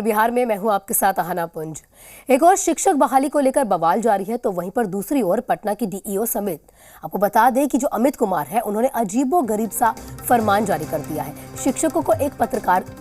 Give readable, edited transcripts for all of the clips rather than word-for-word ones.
बिहार में मैं हूं आपके साथ अहाना पुंज। एक और शिक्षक बहाली को लेकर बवाल जारी है तो वहीं पर दूसरी ओर पटना की डीईओ समेत आपको बता दें कि जो अमित कुमार है उन्होंने अजीबोगरीब सा फरमान जारी कर दिया है। शिक्षकों को एक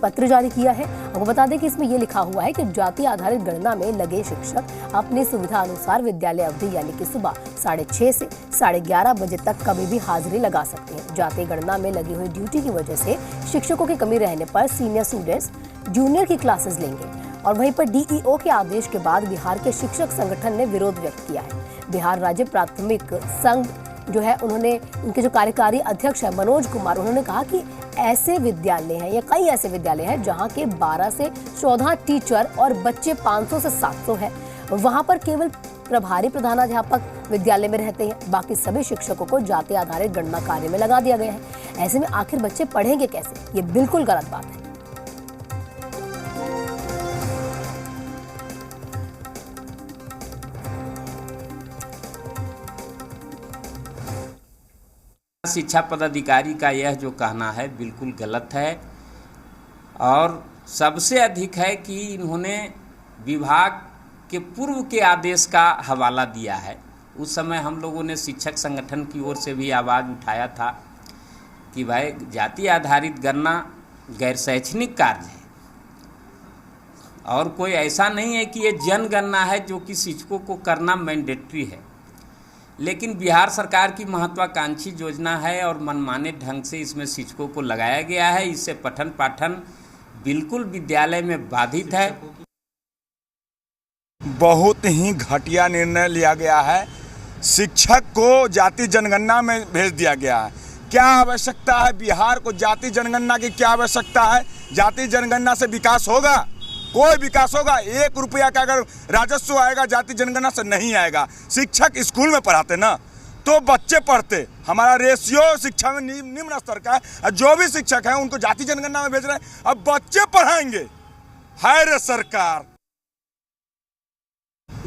पत्र जारी किया है। आपको बता दें कि इसमें यह लिखा हुआ है कि जाति आधारित गणना में लगे शिक्षक अपनी सुविधा अनुसार विद्यालय अवधि यानी कि सुबह 6:30 से 11:30 बजे तक कभी भी हाजिरी लगा सकते हैं। जाति गणना में लगी हुई ड्यूटी की वजह से शिक्षकों की कमी रहने पर सीनियर स्टूडेंट्स जूनियर की क्लासेस लेंगे। और वहीं पर डीईओ के आदेश के बाद बिहार के शिक्षक संगठन ने विरोध व्यक्त किया है। बिहार राज्य प्राथमिक संघ जो है उन्होंने उनके जो कार्यकारी अध्यक्ष है मनोज कुमार, उन्होंने कहा कि ऐसे विद्यालय हैं या कई ऐसे विद्यालय हैं जहां के 12 से 14 टीचर और बच्चे 500 से 700 है। वहां पर केवल प्रभारी प्रधानाध्यापक विद्यालय में रहते हैं, बाकी सभी शिक्षकों को जाति आधारित गणना कार्य में लगा दिया गया है। ऐसे में आखिर बच्चे पढ़ेंगे कैसे? ये बिल्कुल गलत बात है। शिक्षा पदाधिकारी का यह जो कहना है बिल्कुल गलत है और सबसे अधिक है कि इन्होंने विभाग के पूर्व के आदेश का हवाला दिया है। उस समय हम लोगों ने शिक्षक संगठन की ओर से भी आवाज़ उठाया था कि भाई जाति आधारित गणना गैर शैक्षणिक कार्य है और कोई ऐसा नहीं है कि ये जनगणना है जो कि शिक्षकों को करना मैंडेटरी है। लेकिन बिहार सरकार की महत्वाकांक्षी योजना है और मनमाने ढंग से इसमें शिक्षकों को लगाया गया है। इससे पठन पाठन बिल्कुल विद्यालय में बाधित है। बहुत ही घटिया निर्णय लिया गया है। शिक्षक को जाति जनगणना में भेज दिया गया है। क्या आवश्यकता है? बिहार को जाति जनगणना की क्या आवश्यकता है? जाति जनगणना से विकास होगा? कोई विकास होगा? 1 रुपया का अगर राजस्व आएगा जाति जनगणना से नहीं आएगा। शिक्षक स्कूल में पढ़ाते ना तो बच्चे पढ़ते। हमारा रेशियो शिक्षा में निम्न स्तर का है और जो भी शिक्षक हैं उनको जाति जनगणना में भेज रहे हैं। अब बच्चे पढ़ाएंगे? हाय रे सरकार!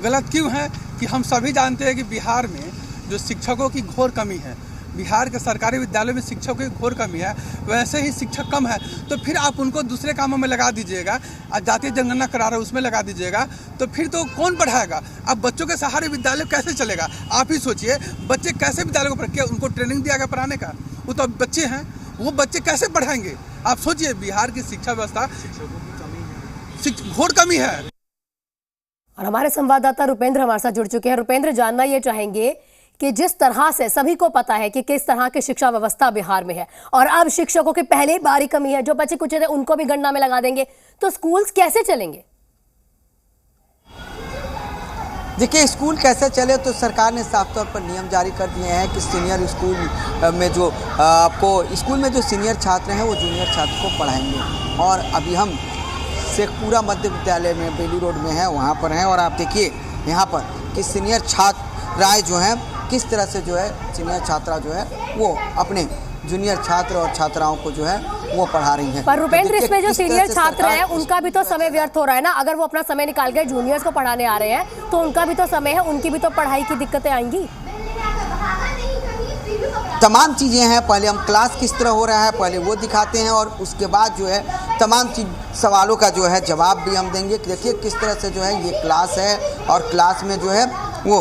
गलत क्यों है कि हम सभी जानते हैं कि बिहार में जो शिक्षकों की घोर कमी है, बिहार के सरकारी विद्यालयों में शिक्षकों की घोर कमी है, वैसे ही शिक्षक कम है। तो फिर आप उनको दूसरे कामों में लगा दीजिएगा। आज जातीय जनगणना करा रहे उसमें लगा दीजिएगा तो फिर तो कौन पढ़ाएगा? अब बच्चों के सहारे विद्यालय कैसे चलेगा? आप ही सोचिए, बच्चे कैसे विद्यालय को पढ़, उनको ट्रेनिंग दिया गया पढ़ाने का? वो तो बच्चे हैं, वो बच्चे कैसे पढ़ाएंगे? आप सोचिए, बिहार की शिक्षा व्यवस्था घोर कमी है। और हमारे संवाददाता रुपेंद्र हमारे साथ जुड़ चुके हैं। रुपेंद्र, जानना ये चाहेंगे कि जिस तरह से सभी को पता है कि किस तरह की शिक्षा व्यवस्था बिहार में है और अब शिक्षकों की पहले ही भारी कमी है, जो बच्चे कुछ थे उनको भी गणना में लगा देंगे, तो स्कूल्स कैसे चलेंगे? देखिए, स्कूल कैसे चले तो सरकार ने साफ तौर पर नियम जारी कर दिए हैं कि सीनियर स्कूल में जो आपको स्कूल में जो सीनियर छात्र हैं वो जूनियर छात्र को पढ़ाएंगे। और अभी हम शेखपुरा मध्य विद्यालय में बेली रोड में है, वहाँ पर हैं और आप देखिए यहाँ पर कि सीनियर छात्राएँ जो हैं किस तरह से जो है सीनियर छात्रा जो है वो अपने जूनियर छात्र और छात्राओं को जो है वो पढ़ा रही हैं। पर रुपेंद्र, इसमें जो सीनियर छात्र हैं उनका भी तो समय व्यर्थ हो रहा है ना। अगर वो अपना समय निकाल के जूनियर्स को पढ़ाने आ रहे हैं तो उनका भी तो समय है, उनकी भी तो पढ़ाई की दिक्कतें आएंगी। तमाम चीज़ें हैं, पहले हम क्लास किस तरह हो रहा है पहले वो दिखाते हैं और उसके बाद जो है तमाम सवालों का जो है जवाब भी हम देंगे। देखिए किस तरह से जो है ये क्लास है और क्लास में जो है वो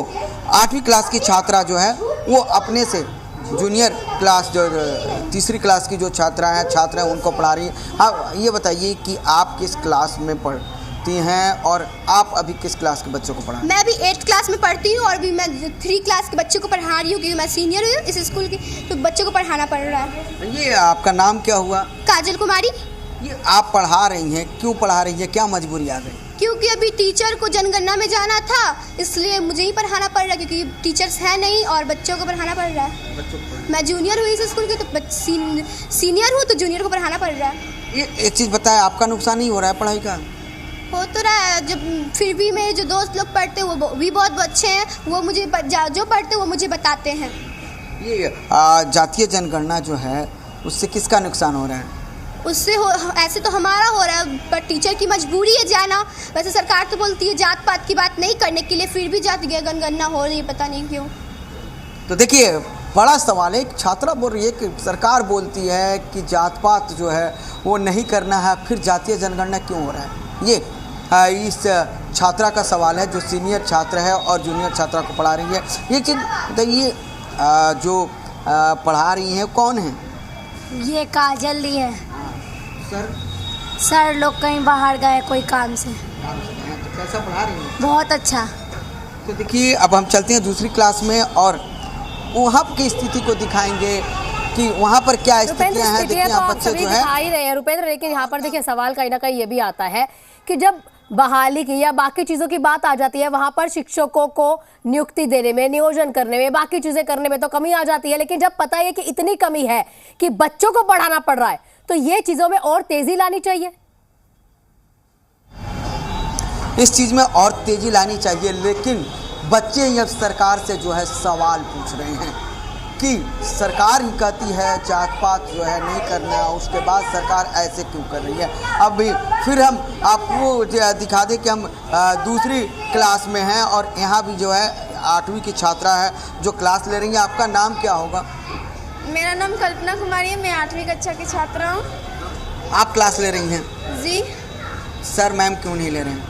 8वीं क्लास की छात्रा जो है वो अपने से जूनियर क्लास जो 3री क्लास की जो छात्र हैं उनको पढ़ा रही है। हाँ, ये बताइए कि आप किस क्लास में पढ़ती हैं और आप अभी किस क्लास के बच्चों को पढ़ा? मैं अभी 8th क्लास में पढ़ती हूँ और अभी मैं 3 क्लास के बच्चों को पढ़ा रही हूँ क्योंकि मैं सीनियर हूँ इस स्कूल की, तो बच्चों को पढ़ाना पड़ रहा है। ये आपका नाम क्या हुआ? काजल कुमारी। ये आप पढ़ा रही हैं, क्यों पढ़ा रही हैं? क्या मजबूरी आ गई? क्योंकि अभी टीचर को जनगणना में जाना था, इसलिए मुझे ही पढ़ाना पड़ रहा है क्योंकि टीचर्स है नहीं और बच्चों को पढ़ाना पड़ रहा है। मैं जूनियर हूँ इस स्कूल की तो सीनियर हूँ तो जूनियर को पढ़ाना पड़ रहा है। ये एक चीज़ बताएं, आपका नुकसान नहीं हो रहा है पढ़ाई का? हो तो रहा है, जब फिर भी मेरे जो दोस्त लोग पढ़ते हैं वो भी बहुत अच्छे हैं, वो मुझे जो पढ़ते वो मुझे बताते हैं। ये जातीय जनगणना जो है उससे किसका नुकसान हो रहा है? उससे ऐसे तो हमारा हो रहा है, पर टीचर की मजबूरी है जाना। वैसे सरकार तो बोलती है जात पात की बात नहीं करने के लिए, फिर भी जाति जनगणना हो रही है, पता नहीं क्यों। तो देखिए, बड़ा सवाल है। एक छात्रा बोल रही है कि सरकार बोलती है कि जात पात जो है वो नहीं करना है, फिर जातीय जनगणना क्यों हो रहा है? ये इस छात्रा का सवाल है जो सीनियर छात्र है और जूनियर छात्रा को पढ़ा रही है। ये चीज़ बताइए, जो पढ़ा रही हैं कौन है? ये काजल दी है। सर सर लोग कहीं बाहर गए कोई काम से। तो कैसा पढ़ा रही हैं? बहुत अच्छा। तो देखिए अब हम चलते हैं दूसरी क्लास में और वहाँ की स्थिति को दिखाएंगे कि वहाँ पर क्या स्थितियाँ हैं। देखिए यहाँ बच्चे जो है दिखा ही रहे हैं रुपेंद्र, लेकिन यहाँ पर देखिए सवाल कहीं ना कहीं ये भी आता है कि जब बहाली की या बाकी चीजों की बात आ जाती है, वहां पर शिक्षकों को नियुक्ति देने में, नियोजन करने में, बाकी चीजें करने में तो कमी आ जाती है। लेकिन जब पता है कि इतनी कमी है कि बच्चों को पढ़ाना पड़ रहा है, तो ये चीजों में और तेजी लानी चाहिए। इस चीज़ में और तेजी लानी चाहिए, लेकिन बच्चे अब सरकार से जो है सवाल पूछ रहे हैं कि सरकार ही कहती है जात पात जो है नहीं करना, उसके बाद सरकार ऐसे क्यों कर रही है। अब भी फिर हम आपको दिखा दें कि हम दूसरी क्लास में हैं और यहाँ भी जो है 8वीं की छात्रा है जो क्लास ले रही है। आपका नाम क्या होगा? मेरा नाम कल्पना कुमारी है, मैं 8वीं कक्षा की छात्रा हूँ। आप क्लास ले रही हैं? जी। सर मैम क्यों नहीं ले रहे हैं?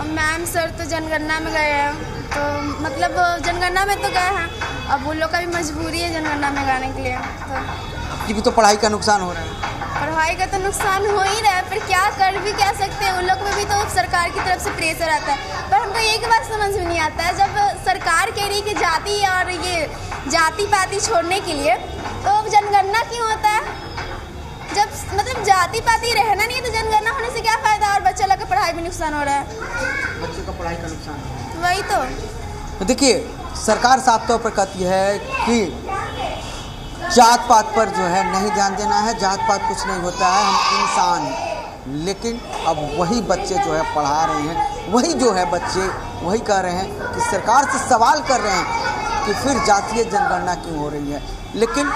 मैम सर तो जनगणना में गए हैं, तो मतलब जनगणना में तो गए हैं, अब उन लोग का भी मजबूरी है जनगणना में गाने के लिए। तो आपकी भी तो पढ़ाई का नुकसान हो रहा है। पढ़ाई का तो नुकसान हो ही रहा है, पर क्या कर भी क्या सकते हैं। उन लोग में भी तो सरकार की तरफ से प्रेशर आता है। पर हमको एक बात समझ में नहीं आता है, जब सरकार कह रही है कि जाति और ये जाति पाति छोड़ने के लिए, तो जनगणना क्यों होता है? जब मतलब जाति पाति रहना नहीं है तो जनगणना होने से क्या फ़ायदा, और बच्चा लोग का पढ़ाई में नुकसान हो रहा है। बच्चों का पढ़ाई का नुकसान, वही तो। देखिए सरकार साफ तौर पर कहती है कि जात पात पर जो है नहीं ध्यान देना है, जात पात कुछ नहीं होता है, हम इंसान हैं। लेकिन अब वही बच्चे जो है पढ़ा रहे हैं, वही जो है बच्चे वही कह रहे हैं कि सरकार से सवाल कर रहे हैं कि फिर जातीय जनगणना क्यों हो रही है। लेकिन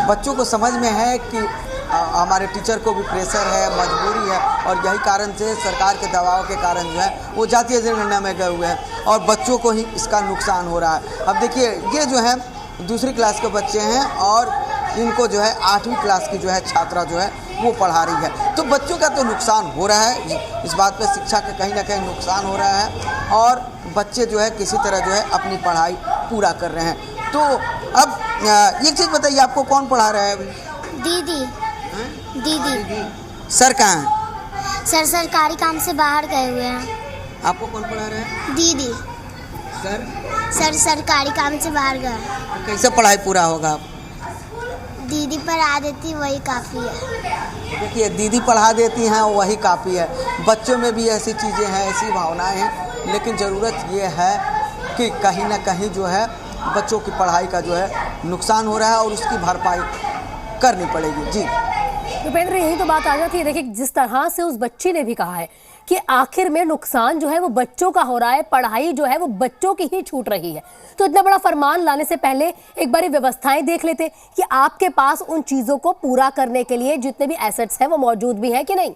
बच्चों को समझ में है कि हमारे टीचर को भी प्रेशर है, मजबूरी है, और यही कारण से सरकार के दबाव के कारण जो है वो जातीय जनगणना में गए हुए हैं और बच्चों को ही इसका नुकसान हो रहा है। अब देखिए ये जो है दूसरी क्लास के बच्चे हैं और इनको जो है 8वीं क्लास की जो है छात्रा जो है वो पढ़ा रही है। तो बच्चों का तो नुकसान हो रहा है, इस बात पे शिक्षा का कहीं ना कहीं नुकसान हो रहा है और बच्चे जो है किसी तरह जो है अपनी पढ़ाई पूरा कर रहे हैं। तो अब एक चीज़ बताइए, आपको कौन पढ़ा रहा है अभी? दीदी। दीदी। सर कहाँ हैं? सर सरकारी काम से बाहर गए हुए हैं। आपको कौन पढ़ा रहा है? दीदी। सर? सर सरकारी काम से बाहर गए। कैसे पढ़ाई पूरा होगा? दीदी पढ़ा देती वही काफ़ी है। देखिए दीदी पढ़ा देती हैं वही काफ़ी है। बच्चों में भी ऐसी चीज़ें हैं, ऐसी भावनाएं हैं, लेकिन ज़रूरत ये है कि कहीं ना कहीं जो है बच्चों की पढ़ाई का जो है नुकसान हो रहा है और उसकी भरपाई करनी पड़ेगी। जी रुपेंद्र, यही तो बात आ जाती है। देखिए जिस तरह से उस बच्ची ने भी कहा है कि आखिर में नुकसान जो है वो बच्चों का हो रहा है, पढ़ाई जो है वो बच्चों की ही छूट रही है। तो इतना बड़ा फरमान लाने से पहले एक बार व्यवस्थाएं देख लेते कि आपके पास उन चीजों को पूरा करने के लिए जितने भी एसेट्स हैं वो मौजूद भी हैं कि नहीं।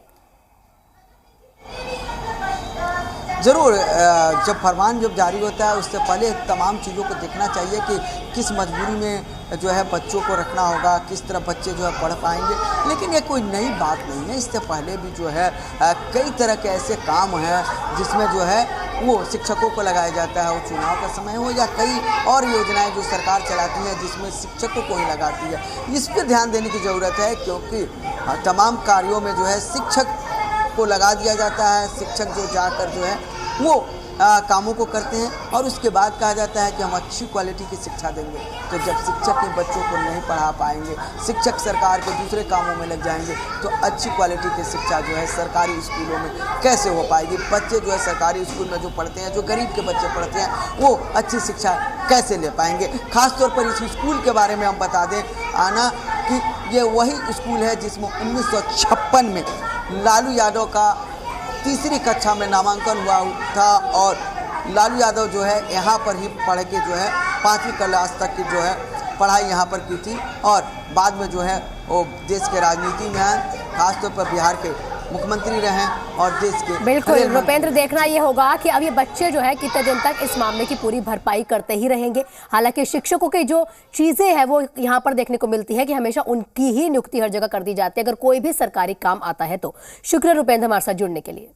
ज़रूर, जब फरमान जब जारी होता है उससे पहले तमाम चीज़ों को देखना चाहिए कि किस मजबूरी में जो है बच्चों को रखना होगा, किस तरह बच्चे जो है पढ़ पाएंगे। लेकिन ये कोई नई बात नहीं है, इससे पहले भी जो है कई तरह के ऐसे काम हैं जिसमें जो है वो शिक्षकों को लगाया जाता है, वो चुनाव का समय हो या कई और योजनाएं जो सरकार चलाती है जिसमें शिक्षकों को ही लगाती है। इस पर ध्यान देने की ज़रूरत है क्योंकि तमाम कार्यों में जो है शिक्षक को लगा दिया जाता है। शिक्षक जो जाकर जो है वो कामों को करते हैं और उसके बाद कहा जाता है कि हम अच्छी क्वालिटी की शिक्षा देंगे। तो जब शिक्षक ही बच्चों को नहीं पढ़ा पाएंगे, शिक्षक सरकार के दूसरे कामों में लग जाएंगे, तो अच्छी क्वालिटी की शिक्षा जो है सरकारी स्कूलों में कैसे हो पाएगी। बच्चे जो है सरकारी स्कूल में जो पढ़ते हैं, जो गरीब के बच्चे पढ़ते हैं, वो अच्छी शिक्षा कैसे ले पाएंगे। ख़ासतौर पर इस स्कूल के बारे में हम बता दें आना कि ये वही स्कूल है जिसमें 1956 में लालू यादव का 3री कक्षा में नामांकन हुआ था और लालू यादव जो है यहाँ पर ही पढ़ के जो है 5वीं क्लास तक की जो है पढ़ाई यहाँ पर की थी और बाद में जो है वो देश के राजनीति में आए, खासतौर पर बिहार के मुख्यमंत्री रहे और देश के। बिल्कुल रुपेंद्र, देखना ये होगा कि अब ये बच्चे जो है कितने दिन तक इस मामले की पूरी भरपाई करते ही रहेंगे। हालांकि शिक्षकों की जो चीजें हैं वो यहाँ पर देखने को मिलती है कि हमेशा उनकी ही नियुक्ति हर जगह कर दी जाती है अगर कोई भी सरकारी काम आता है तो। शुक्रिया रुपेंद्र हमारे साथ जुड़ने के लिए।